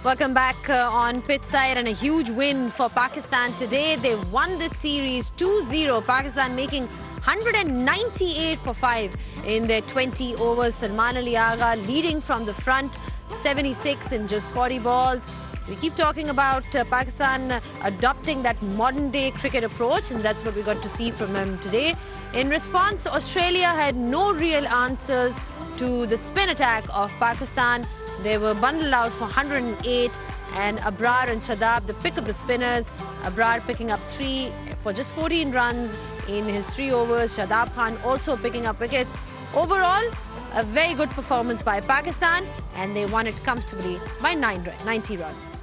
Welcome back on pitch side, and a huge win for Pakistan today. They won this series 2-0. Pakistan making 198 for 5 in their 20 overs. Salman Ali Agha leading from the front, 76 in just 40 balls. We keep talking about Pakistan adopting that modern-day cricket approach, and that's what we got to see from them today. In response, Australia had no real answers to the spin attack of Pakistan. They were bundled out for 108, and Abrar and Shadab, the pick of the spinners. Abrar picking up 3 for just 14 runs in his 3 overs. Shadab Khan also picking up wickets. Overall, a very good performance by Pakistan, and they won it comfortably by 90 runs.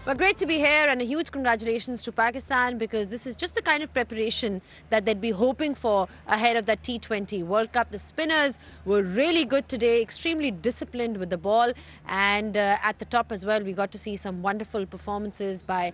Well, great to be here, and a huge congratulations to Pakistan, because this is just the kind of preparation that they'd be hoping for ahead of that T20 World Cup. The spinners were really good today, extremely disciplined with the ball, and at the top as well, we got to see some wonderful performances by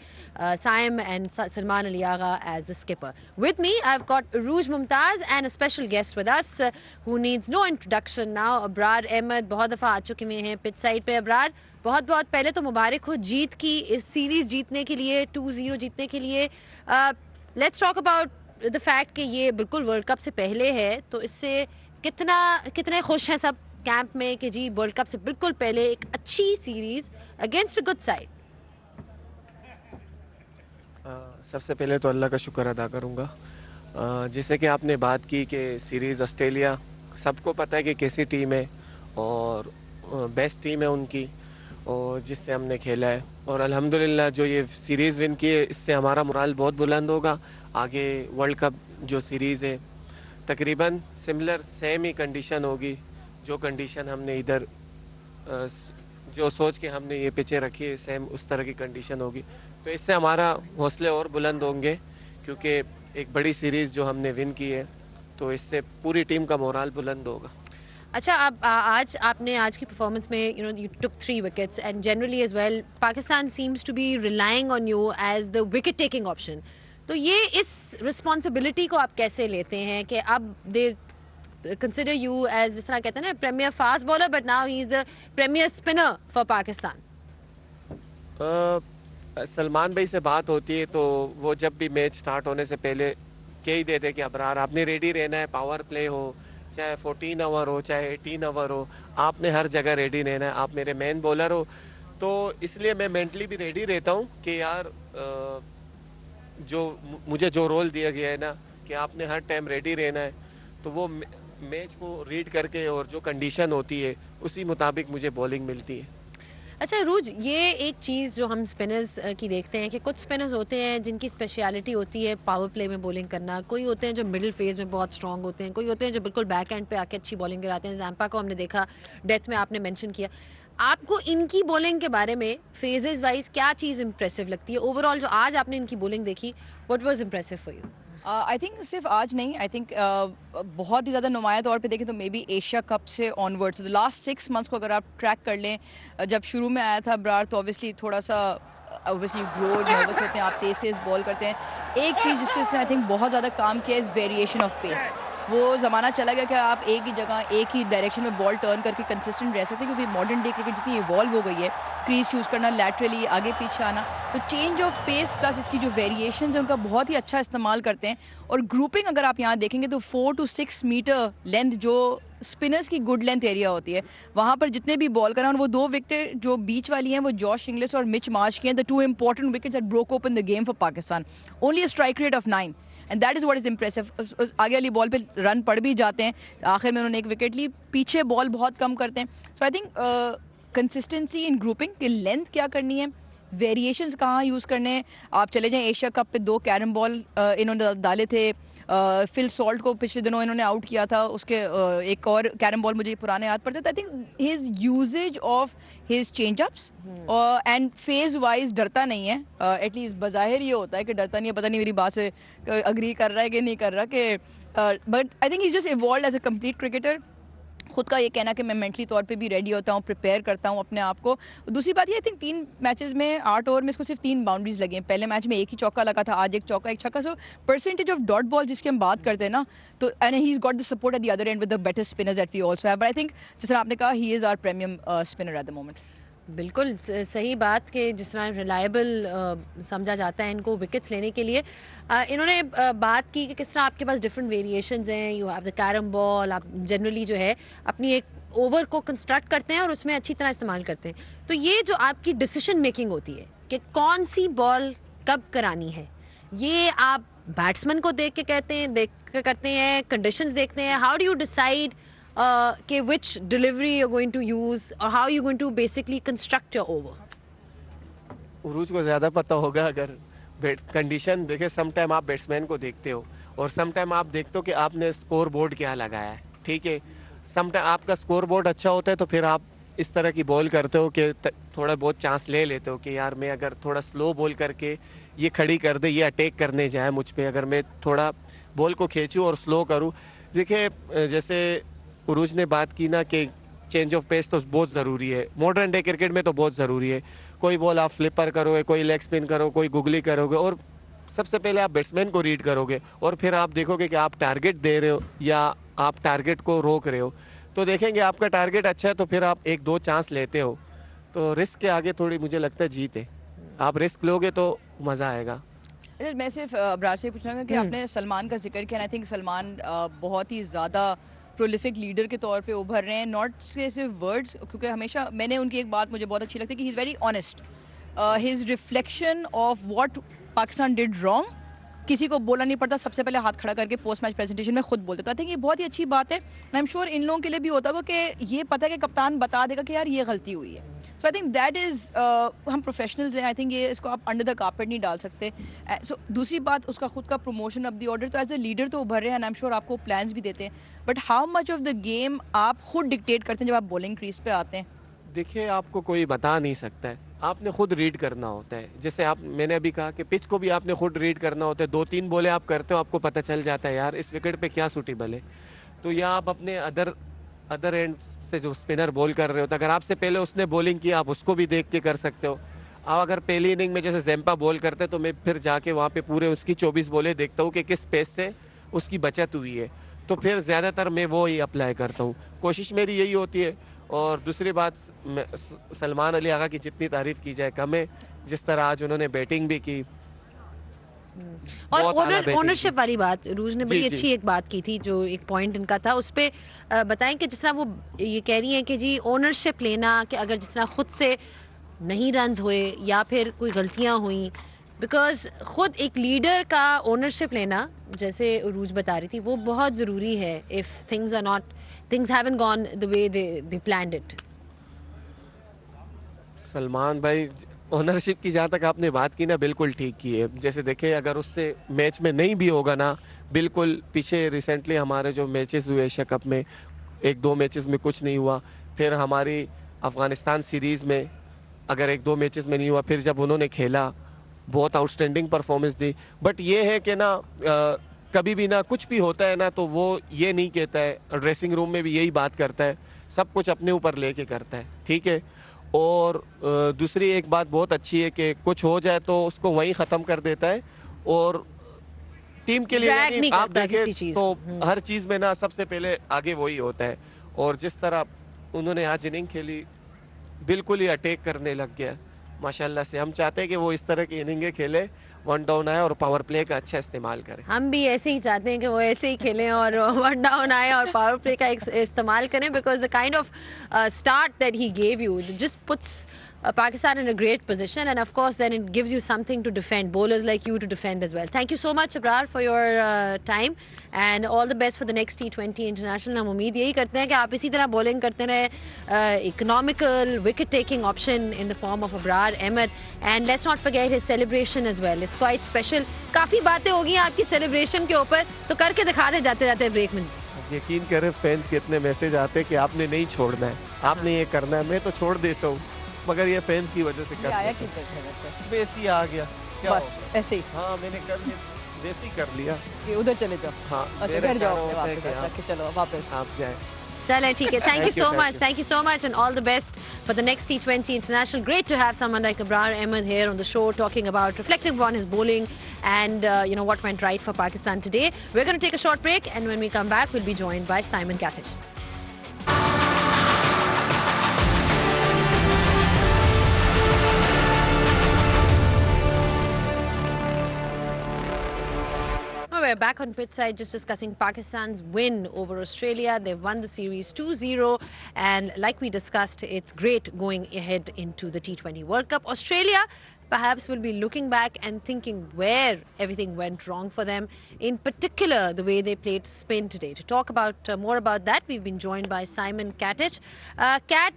Saim and Salman Ali Agha as the skipper. With me, I've got Arooj Mumtaz and a special guest with us who needs no introduction now, Abrar Ahmed. बहुत दफ़ा आ चुके हुए हैं pitch side पे. अबरार, बहुत बहुत पहले तो मुबारक हो जीत की, इस सीरीज़ जीतने के लिए, 2-0 जीतने के लिए. Let's talk about the fact कि ये बिल्कुल वर्ल्ड कप से पहले है, तो इससे कितने खुश हैं सब कैंप में कि जी वर्ल्ड कप से बिल्कुल पहले एक अच्छी series against a good side. सबसे पहले तो अल्लाह का शुक्र अदा करूँगा. जैसे कि आपने बात की कि सीरीज़ ऑस्ट्रेलिया, सबको पता है कि कैसी टीम है और बेस्ट टीम है उनकी, और जिससे हमने खेला है. और अल्हम्दुलिल्लाह जो ये सीरीज़ विन की है, इससे हमारा मोराल बहुत बुलंद होगा. आगे वर्ल्ड कप जो सीरीज़ है तकरीबन सिमिलर सेम ही कंडीशन होगी. जो कंडीशन हमने इधर जो सोच के हमने ये पिचें रखी है, सेम उस तरह की कंडीशन होगी. तो इससे हमारा हौसले और बुलंद होंगे, क्योंकि एक बड़ी सीरीज़ जो हमने विन की है, तो इससे पूरी टीम का मोराल बुलंद होगा. अच्छा, आप आपने आज की परफॉर्मेंस में you took 3 wickets, and generally as well Pakistan seems to be relying on you as the wicket taking option. तो ये इस रिस्पॉन्सिबिलिटी को आप कैसे लेते हैं कि अब दे consider you as, जिस तरह कहते हैं ना, premier fast bowler, but now he is the premier spinner for Pakistan. Salman भाई से बात होती है तो वो जब भी मैच स्टार्ट होने से पहले कह ही देते कि अबरार आपने रेडी रहना है, पावर प्ले हो चाहे 14 ओवर हो चाहे 18 ओवर हो, आपने हर जगह रेडी रहना है. आप मेरे मेन बॉलर हो, तो इसलिए मैं मेंटली भी रेडी रहता हूँ कि यार जो मुझे जो रोल दिया गया है ना कि आपने हर टाइम रेडी रहना है, तो वो मैच को रीड करके और जो कंडीशन होती है उसी मुताबिक मुझे बॉलिंग मिलती है. अच्छा अरूज, ये एक चीज़ जो हम स्पिनर्स की देखते हैं कि कुछ स्पिनर्स होते हैं जिनकी स्पेशलिटी होती है पावर प्ले में बॉलिंग करना. कोई होते हैं जो मिडिल फेज में बहुत स्ट्रांग होते हैं, कोई होते हैं जो बिल्कुल बैक एंड पे आके अच्छी बॉलिंग कराते हैं. जैम्पा को हमने देखा, डेथ में आपने मेंशन किया. आपको इनकी बॉलिंग के बारे में फेजेस वाइज क्या चीज़ इंप्रेसिव लगती है? ओवरऑल जो आज आपने इनकी बॉलिंग देखी, what was impressive for you? I think सिर्फ आज नहीं, आई थिंक बहुत ही ज़्यादा नुमाया तौर पे देखें तो मे बी एशिया कप से ऑनवर्ड्स लास्ट 6 मंथ्स को अगर आप ट्रैक कर लें, जब शुरू में आया था अबरार तो ऑब्वियसली थोड़ा सा ग्रो नर्वस होते हैं, आप तेज़ बॉल करते हैं. एक चीज़ जिसपे से आई थिंक बहुत ज़्यादा काम किया इज़ वेरिएशन ऑफ पेस. वो ज़माना चला गया कि आप एक ही जगह एक ही डायरेक्शन में बॉल टर्न करके कंसिस्टेंट रह सकते हैं, क्योंकि मॉडर्न डे क्रिकेट जितनी इवॉल्व हो गई है, क्रीज चूज़ करना, लैटरली आगे पीछे आना, तो चेंज ऑफ पेस प्लस इसकी जो वेरिएशंस हैं उनका बहुत ही अच्छा इस्तेमाल करते हैं. और ग्रुपिंग अगर आप यहाँ देखेंगे तो 4 to 6 मीटर लेंथ जो स्पिनर्स की गुड लेंथ एरिया होती है, वहाँ पर जितने भी बॉल करें, और वो 2 विकेट जो बीच वाली हैं वो जॉश इंग्लिश और मिच मार्श की हैं, the 2 important wickets that broke open the game for Pakistan. Only a strike rate of 9 and that is what is impressive. आगे वाली बॉल पे रन पड़ भी जाते हैं, आखिर में उन्होंने 1 विकेट ली. पीछे बॉल बहुत कम करते हैं. So I think consistency in grouping की लेंथ क्या करनी है, वेरिएशंस कहाँ यूज़ करने हैं. आप चले जाएं एशिया कप पे 2 कैरम बॉल इन्होंने डाले थे. फिल सॉल्ट को पिछले दिनों इन्होंने आउट किया था, उसके एक और कैरम बॉल मुझे पुराने याद पड़ते थे. I think his uses of his changeups and phase wise डरता नहीं है. एटलीस्ट बज़ाहिर ये होता है कि डरता नहीं है. पता नहीं मेरी बात से अग्री कर रहा है कि नहीं कर रहा, कि but I think he just evolved as a complete cricketer. खुद का ये कहना कि मैं मेंटली तौर पे भी रेडी होता हूँ, प्रिपेयर करता हूँ अपने आप को. दूसरी बात ये, आई थिंक 3 मैचेस में 8 ओवर में इसको सिर्फ 3 बाउंड्रीज लगे हैं. पहले मैच में एक ही चौका लगा था, आज 1 चौका 1 छक्का. So percentage of dot ball जिसकी हम बात करते हैं ना, तो and he is got the support at the other end with the better spinners that we also have. But I think जिस तरह आपने कहा, he is our premium spinner at the moment. बिल्कुल सही बात कि जिस तरह रिलायबल समझा जाता है इनको विकेट्स लेने के लिए। इन्होंने बात की कि किस तरह आपके पास डिफरेंट वेरिएशंस हैं, you have the carrom ball, आप जनरली जो है अपनी एक ओवर को कंस्ट्रक्ट करते हैं और उसमें अच्छी तरह इस्तेमाल करते हैं। तो ये जो आपकी डिसीजन मेकिंग होती है कि कौन सी बॉल कब करानी है, ये आप बैट्समैन को देख के करते हैं, कंडीशंस देखते हैं, हाउ डू यू डिसाइड कि which delivery you're going to use or how you're going to basically construct your over? उरूज को ज़्यादा पता होगा। अगर कंडीशन देखे, सम टाइम आप बैट्समैन को देखते हो और सम टाइम आप देखते हो कि आपने स्कोर बोर्ड क्या लगाया है, ठीक है। सम टाइम आपका स्कोर बोर्ड अच्छा होता है तो फिर आप इस तरह की बॉल करते हो कि थोड़ा बहुत चांस ले लेते हो कि यार मैं अगर थोड़ा स्लो बॉल करके ये खड़ी कर दे, ये अटैक करने जाए मुझ पे, अगर मैं थोड़ा बॉल को खींचूँ और स्लो करूँ। देखिए जैसे उरूज ने बात की ना कि चेंज ऑफ पेस तो बहुत ज़रूरी है, मॉडर्न डे क्रिकेट में तो बहुत ज़रूरी है। कोई बॉल आप फ्लिपर करोगे, कोई लेग स्पिन करो, कोई गुगली करोगे, और सबसे पहले आप बैट्समैन को रीड करोगे और फिर आप देखोगे कि आप टारगेट दे रहे हो या आप टारगेट को रोक रहे हो। तो देखेंगे आपका टारगेट अच्छा है तो फिर आप एक दो चांस लेते हो। तो रिस्क के आगे थोड़ी मुझे लगता है जीत है, आप रिस्क लोगे तो मज़ा आएगा। मैं सिर्फ अब्रार से पूछना कि आपने सलमान का जिक्र किया, आई थिंक सलमान बहुत ही ज़्यादा प्रोलिफिक लीडर के तौर पे उभर रहे हैं, नॉट से सिर्फ वर्ड्स, क्योंकि हमेशा मैंने उनकी एक बात मुझे बहुत अच्छी लगती है कि he is very honest, his reflection of what Pakistan did wrong किसी को बोलना नहीं पड़ता, सबसे पहले हाथ खड़ा करके पोस्ट मैच प्रेजेंटेशन में खुद बोलते। तो आई थिंक ये बहुत ही अच्छी बात है। आई एम श्योर इन लोगों के लिए भी होता होगा कि ये पता है कि कप्तान बता देगा कि यार ये गलती हुई है। सो आई थिंक दैट इज़, हम प्रोफेशनल्स हैं, आई थिंक ये इसको आप अंडर द कार्पेट नहीं डाल सकते। सो दूसरी बात, उसका खुद का प्रमोशन ऑफ द ऑर्डर, तो एज ए लीडर तो उभर रहे हैं, आई एम श्योर आपको प्लान्स भी देते हैं, but how much of the game आप खुद डिक्टेट करते हैं जब आप बॉलिंग क्रीज पे आते हैं? देखिए आपको कोई बता नहीं सकता है, आपने खुद रीड करना होता है। जैसे मैंने अभी कहा कि पिच को भी आपने खुद रीड करना होता है। 2-3 बॉलें आप करते हो, आपको पता चल जाता है यार इस विकेट पे क्या सूटेबल है। तो या आप अपने अदर एंड से जो स्पिनर बॉल कर रहे हो, तो अगर आपसे पहले उसने बॉलिंग की आप उसको भी देख के कर सकते हो। आप अगर पहली इनिंग में जैसे जैम्पा बॉल करते तो मैं फिर जाके वहाँ पे पूरे उसकी 24 बॉलें देखता हूँ कि किस पेस से उसकी बचत हुई है, तो फिर ज़्यादातर मैं वो ही अप्लाई करता हूँ। कोशिश मेरी यही होती है। और दूसरी बात, सलमान अली आगा की जितनी तारीफ़ की जाए कम है, जिस तरह आज उन्होंने बैटिंग भी की। और ओनरशिप वाली बात रूज ने बड़ी जी, अच्छी एक बात की थी, जो एक पॉइंट इनका था उस पर बताएं कि जिस तरह वो ये कह रही हैं कि जी ओनरशिप लेना, कि अगर जिस तरह खुद से नहीं रन्स हुए या फिर कोई गलतियां हुई, बिकॉज खुद एक लीडर का ओनरशिप लेना, जैसे रूज बता रही थी, वो बहुत ज़रूरी है if things haven't gone the way they planned it. Salman भाई, ओनरशिप की जहाँ तक आपने बात की ना, बिल्कुल ठीक की है। जैसे देखें अगर उससे मैच में नहीं भी होगा ना, बिल्कुल पीछे रिसेंटली हमारे जो मैचेस हुए एशिया कप में, 1-2 मैचेस में कुछ नहीं हुआ, फिर हमारी अफ़गानिस्तान सीरीज़ में अगर 1-2 मैचेस में नहीं हुआ, फिर जब उन्होंने खेला बहुत आउटस्टैंडिंग परफॉर्मेंस दी। बट ये है कि ना कभी भी ना कुछ भी होता है ना, तो वो ये नहीं कहता है, ड्रेसिंग रूम में भी यही बात करता है, सब कुछ अपने ऊपर लेके करता है, ठीक है। और दूसरी एक बात बहुत अच्छी है कि कुछ हो जाए तो उसको वहीं ख़त्म कर देता है, और टीम के लिए नहीं आप करता किसी देखें चीज़। तो हर चीज़ में ना सबसे पहले आगे वही होता है। और जिस तरह उन्होंने आज इनिंग खेली, बिल्कुल ही अटैक करने लग गया माशाल्लाह से। हम चाहते हैं कि वो इस तरह की इनिंगें खेले, 1 डाउन आए और पावर प्ले का अच्छा इस्तेमाल करें। हम भी ऐसे ही चाहते हैं कि वो ऐसे ही खेलें और 1 डाउन आए और पावर प्ले का इस्तेमाल करें, because the kind of start that he gave you just puts Pakistan in a great position, and of course then it gives you something to defend, bowlers like you to defend as well. Thank you so much Abrar for your time and all the best for the next T20 international. हम उम्मीद यही करते हैं कि आप इसी तरह bowling करते रहे, economical wicket taking option in the form of Abrar Ahmed, and let's not forget his celebration as well. It's quite special. काफ़ी बातें होगी आपकी celebration के ऊपर, तो करके दिखा दे जाते जाते ब्रेक में। यकीन करें फैंस के इतने मैसेज आते हैं कि आपने नहीं छोड़ना है, आपने ये करना है। मैं तो छोड़ देता हूँ, मगर ये फैंस की वजह से कर आया किधर से वैसे? वैसे ही आ गया, क्या बस ऐसे ही। हाँ मैंने कर लिया, वैसे ही कर लिया कि उधर चले जाओ। हाँ, अच्छा मेरा घर जाओ इशारा होता है वापस, कि अच्छा कि चलो वापस आप जाए। चलें ठीक है, thank you so much, you. thank you so much, and all the best for the next T20 international. Great to have someone like Abrar Ahmed here on the show talking about, reflecting upon his bowling and what went right for Pakistan today. We're going to take a short break, and when we come back we'll be joined by Simon Katich. back on pitch side just discussing Pakistan's win over Australia. They've won the series 2-0, and like we discussed, it's great going ahead into the T20 World Cup. Australia perhaps will be looking back and thinking where everything went wrong for them, in particular the way they played spin today. To talk about more about that, we've been joined by Simon Katich. Kat,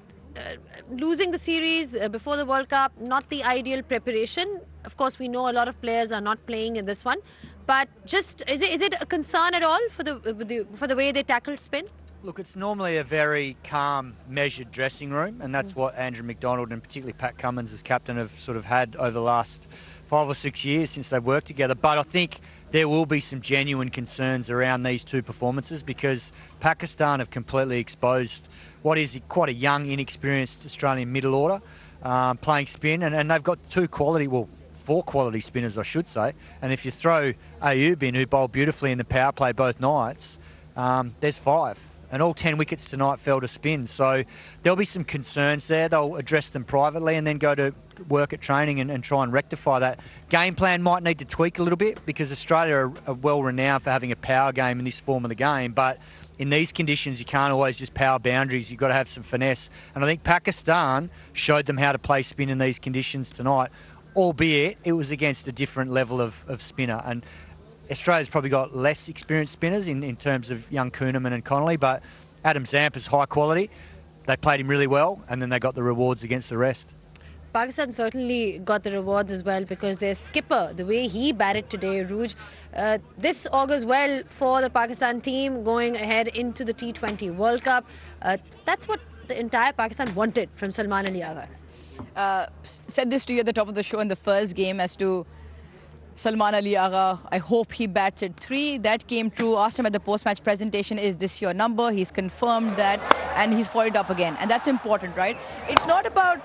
losing the series before the World Cup, not the ideal preparation. Of course, we know a lot of players are not playing in this one, but just is it a concern at all for the way they tackled spin? Look, it's normally a very calm, measured dressing room, and that's what Andrew McDonald and particularly Pat Cummins as captain have sort of had over the last 5 or 6 years since they've worked together. But I think there will be some genuine concerns around these two performances because Pakistan have completely exposed what is quite a young, inexperienced Australian middle order playing spin, and they've got 4 quality spinners, I should say. And if you throw Ayub in, who bowled beautifully in the power play both nights, there's 5. And all 10 wickets tonight fell to spin. So there'll be some concerns there. They'll address them privately and then go to work at training and try and rectify that. Game plan might need to tweak a little bit because Australia are well renowned for having a power game in this form of the game. But in these conditions, you can't always just power boundaries. You've got to have some finesse. And I think Pakistan showed them how to play spin in these conditions tonight, albeit it was against a different level of spinner. And Australia's probably got less experienced spinners in terms of young Kuhnemann and Connolly, but Adam Zampa's high quality. They played him really well, and then they got the rewards against the rest. Pakistan certainly got the rewards as well because their skipper, the way he batted today, Rooj, this augurs well for the Pakistan team going ahead into the T20 World Cup. That's what the entire Pakistan wanted from Salman Ali Agha. Said this to you at the top of the show in the first game as to Salman Ali Agha, I hope he batted 3. That came true. Asked him at the post-match presentation, is this your number? He's confirmed that, and he's followed up again. And that's important, right? It's not about,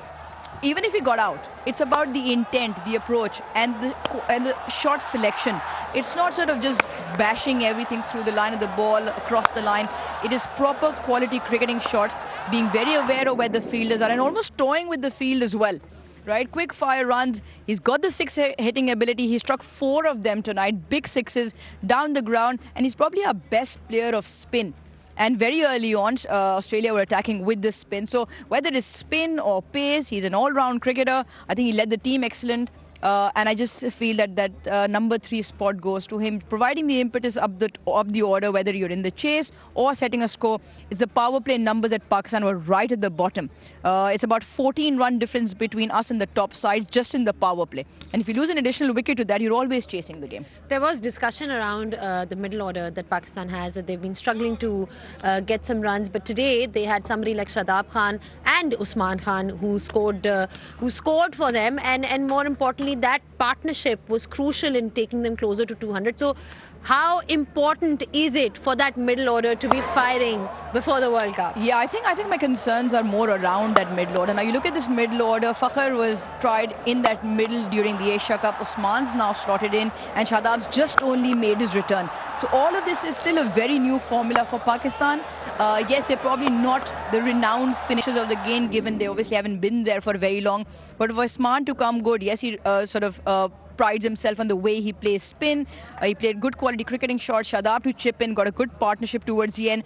even if he got out, it's about the intent, the approach, and the shot selection. It's not sort of just bashing everything through the line of the ball, across the line. It is proper quality cricketing shots, being very aware of where the fielders are, and almost toying with the field as well. Right, quick fire runs. He's got the 6 hitting ability. He struck 4 of them tonight, big 6s down the ground, and he's probably our best player of spin. And very early on, Australia were attacking with the spin. So whether it's spin or pace, he's an all-round cricketer. I think he led the team excellent. And I just feel that number 3 spot goes to him, providing the impetus up the order, whether you're in the chase or setting a score. It's the power play numbers at Pakistan were right at the bottom. It's about 14-run difference between us and the top sides just in the power play. And if you lose an additional wicket to that, you're always chasing the game. There was discussion around the middle order that Pakistan has, that they've been struggling to get some runs. But today they had somebody like Shadab Khan and Usman Khan who scored for them, and more importantly, that partnership was crucial in taking them closer to 200. So how important is it for that middle order to be firing before the World Cup? Yeah, I think my concerns are more around that middle order. Now you look at this middle order, Fakhr was tried in that middle during the Asia Cup, Usman's now slotted in, and Shadab's just only made his return. So all of this is still a very new formula for Pakistan. Yes, they're probably not the renowned finishers of the game, given they obviously haven't been there for very long. But for Usman to come good, yes, he prides himself on the way he plays spin. He played good quality cricketing shots. Shadab to chip in, got a good partnership towards the end.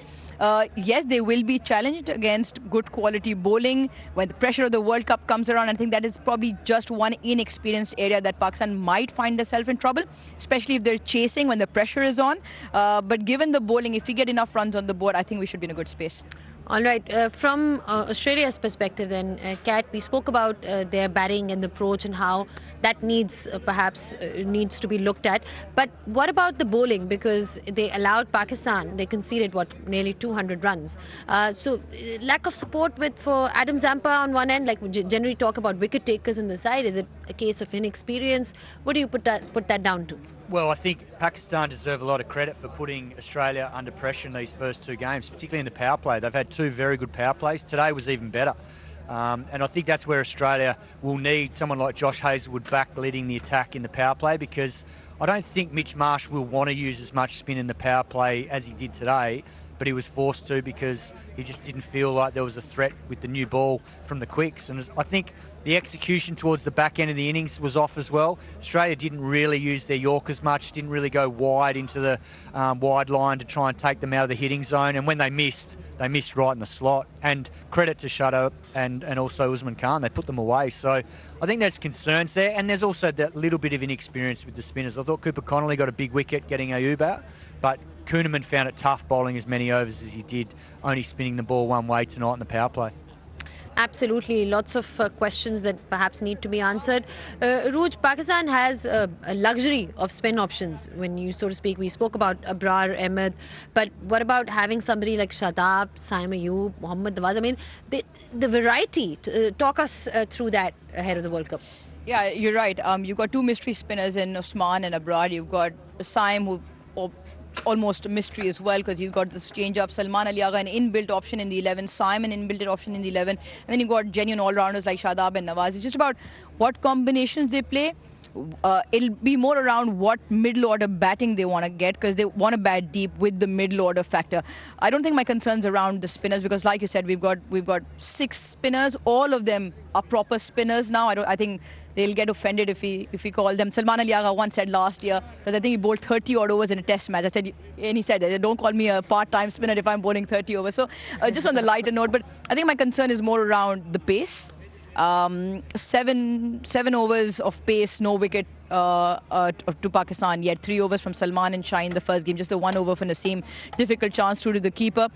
Yes, they will be challenged against good quality bowling when the pressure of the World Cup comes around. I think that is probably just one inexperienced area that Pakistan might find themselves in trouble, especially if they're chasing when the pressure is on. But given the bowling, if we get enough runs on the board, I think we should be in a good space. All right, from Australia's perspective then, Kat, we spoke about their batting and the approach and how that needs to be looked at. But what about the bowling? Because they allowed Pakistan, they conceded nearly 200 runs. So lack of support for Adam Zampa on one end, like we generally talk about wicket takers in the side. Is it a case of inexperience? What do you put that down to? Well, I think Pakistan deserve a lot of credit for putting Australia under pressure in these first 2 games, particularly in the power play. They've had 2 very good power plays. Today was even better. And I think that's where Australia will need someone like Josh Hazlewood back leading the attack in the power play, because I don't think Mitch Marsh will want to use as much spin in the power play as he did today. but he was forced to because he just didn't feel like there was a threat with the new ball from the quicks. And I think the execution towards the back end of the innings was off as well. Australia didn't really use their Yorkers much, didn't really go wide into the wide line to try and take them out of the hitting zone. And when they missed right in the slot. And credit to Shadab and also Usman Khan, they put them away. So I think there's concerns there. And there's also that little bit of inexperience with the spinners. I thought Cooper Connolly got a big wicket getting Ayub out, but Kuhnemann found it tough bowling as many overs as he did, only spinning the ball one way tonight in the power play. Absolutely. Lots of questions that perhaps need to be answered. Rooj, Pakistan has a luxury of spin options when you, so to speak, we spoke about Abrar, Ahmed, but what about having somebody like Shadab, Saim Ayub, Mohammad Nawaz? I mean, the variety. Talk us through that ahead of the World Cup. Yeah, you're right. You've got two mystery spinners in Osman and Abrar. You've got Saim, who almost a mystery as well, because he's got this change up. Salman Ali Agha, an inbuilt option in the 11. Simon, inbuilt option in the 11. And then you've got genuine all-rounders like Shadab and Nawaz. It's just about what combinations they play. It'll be more around what middle order batting they want to get, because they want to bat deep with the middle order factor. I don't think my concern's around the spinners, because like you said, we've got 6 spinners. All of them are proper spinners now. I think they'll get offended if we call them. Salman Ali Agha once said last year, because I think he bowled 30 odd overs in a test match. And he said, don't call me a part-time spinner if I'm bowling 30 overs. So just on the lighter note, but I think my concern is more around the pace. 7 overs of pace, no wicket to Pakistan yet. 3 overs from Salman and Shah in the first game, just the 1 over for Naseem. Difficult chance through to the keeper.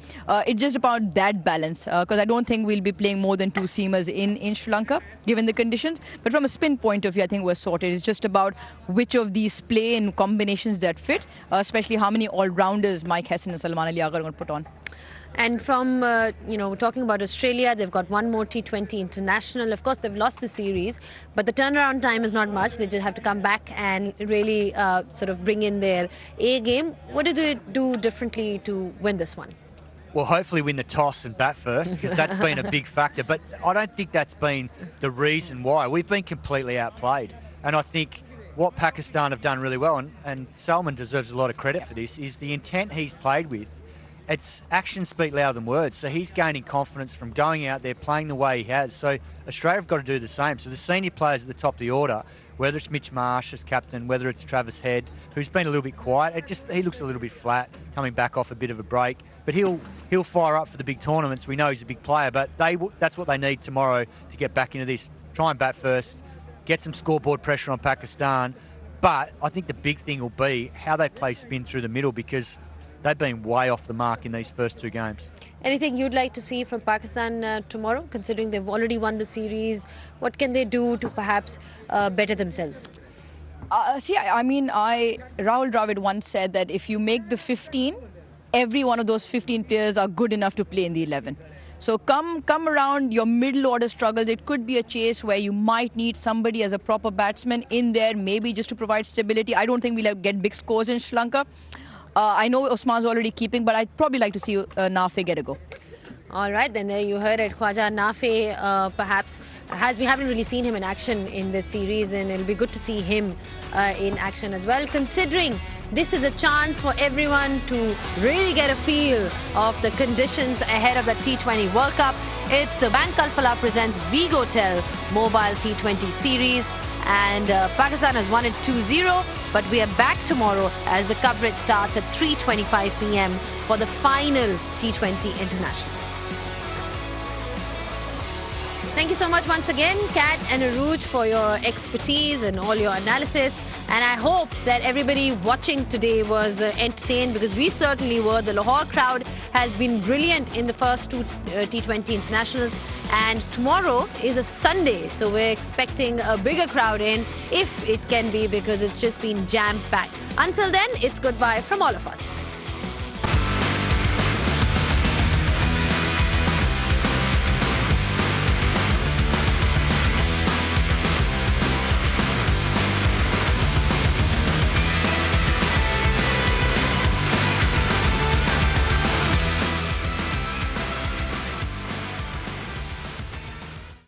It's just about that balance, because I don't think we'll be playing more than 2 seamers in Sri Lanka, given the conditions. But from a spin point of view, I think we're sorted. It's just about which of these play in combinations that fit, especially how many all-rounders Mike Hesson and Salman Ali Agha are going to put on. And from, talking about Australia, they've got one more T20 international. Of course, they've lost the series, but the turnaround time is not much. They just have to come back and really sort of bring in their A game. What did they do differently to win this one? Well, hopefully win the toss and bat first, because that's been a big factor. But I don't think that's been the reason why. We've been completely outplayed. And I think what Pakistan have done really well, and Salman deserves a lot of credit for this, is the intent he's played with. It's actions speak louder than words. So he's gaining confidence from going out there, playing the way he has. So Australia have got to do the same. So the senior players at the top of the order, whether it's Mitch Marsh as captain, whether it's Travis Head, who's been a little bit quiet, he looks a little bit flat, coming back off a bit of a break. But he'll fire up for the big tournaments. We know he's a big player, but that's what they need tomorrow to get back into this. Try and bat first, get some scoreboard pressure on Pakistan. But I think the big thing will be how they play spin through the middle, because they've been way off the mark in these first 2 games. Anything you'd like to see from Pakistan tomorrow, considering they've already won the series? What can they do to perhaps better themselves? Rahul Dravid once said that if you make the 15, every one of those 15 players are good enough to play in the 11. So come around your middle order struggles. It could be a chase where you might need somebody as a proper batsman in there, maybe just to provide stability. I don't think we'll get big scores in Sri Lanka. I know Osman's already keeping, but I'd probably like to see Nafe get a go. All right, then there you heard it. Khwaja Nafe perhaps we haven't really seen him in action in this series, and it'll be good to see him in action as well, considering this is a chance for everyone to really get a feel of the conditions ahead of the T20 World Cup. It's the Bank Alfala presents Vigotel Mobile T20 Series, and Pakistan has won it 2-0, but we are back tomorrow as the coverage starts at 3:25 p.m. for the final T20 International. Thank you so much once again, Kat and Arooj, for your expertise and all your analysis. And I hope that everybody watching today was entertained, because we certainly were. The Lahore crowd has been brilliant in the first 2 T20 internationals. And tomorrow is a Sunday, so we're expecting a bigger crowd in, if it can be, because it's just been jam-packed. Until then, it's goodbye from all of us.